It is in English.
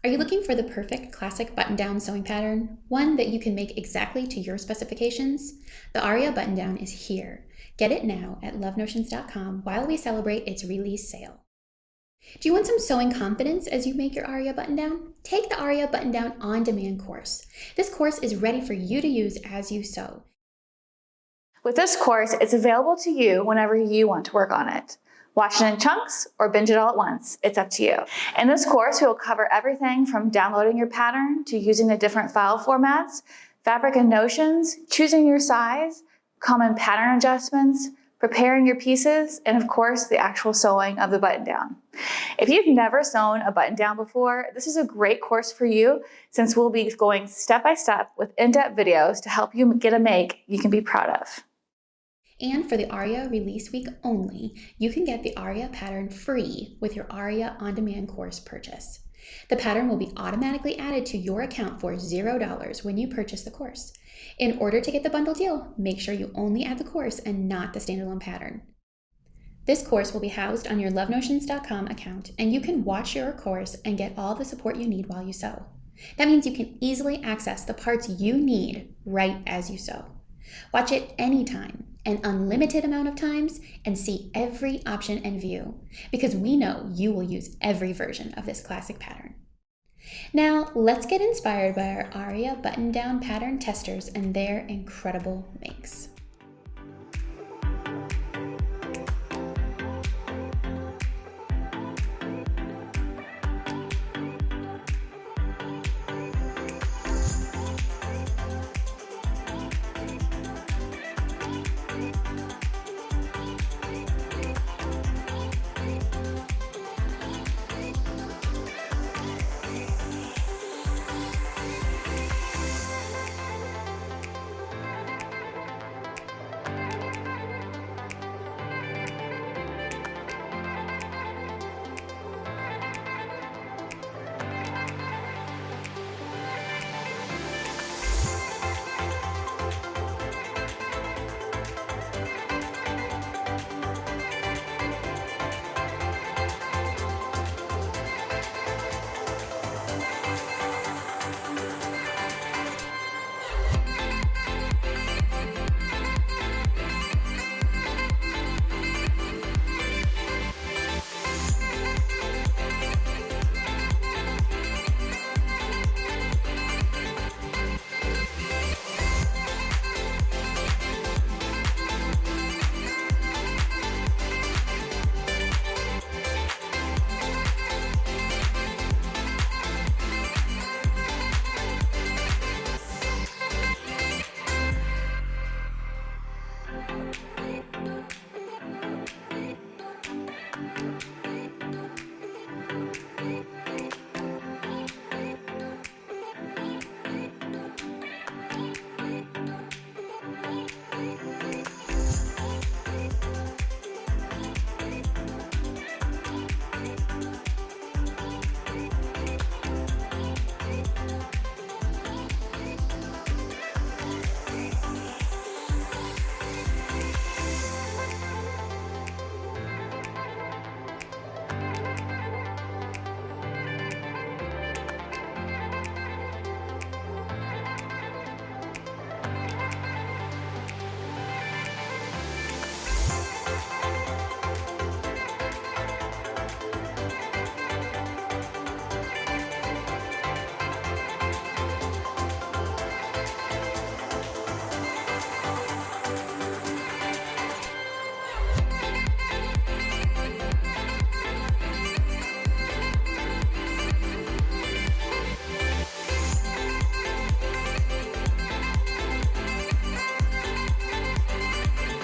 Are you looking for the perfect classic button-down sewing pattern? One that you can make exactly to your specifications? The Aria Button Down is here. Get it now at lovenotions.com while we celebrate its release sale. Do you want some sewing confidence as you make your Aria Button Down? Take the Aria Button Down on-demand course. This course is ready for you to use as you sew. With this course, it's available to you whenever you want to work on it. Watch it in chunks or binge it all at once, it's up to you. In this course, we will cover everything from downloading your pattern to using the different file formats, fabric and notions, choosing your size, common pattern adjustments, preparing your pieces, and of course, the actual sewing of the button down. If you've never sewn a button down before, this is a great course for you since we'll be going step by step with in-depth videos to help you get a make you can be proud of. And for the Aria release week only, you can get the Aria pattern free with your Aria on-demand course purchase. The pattern will be automatically added to your account for $0 when you purchase the course. In order to get the bundle deal, make sure you only add the course and not the standalone pattern. This course will be housed on your lovenotions.com account, and you can watch your course and get all the support you need while you sew. That means you can easily access the parts you need right as you sew. Watch it anytime, an unlimited amount of times, and see every option and view, because we know you will use every version of this classic pattern. Now, let's get inspired by our Aria Button Down Pattern testers and their incredible makes.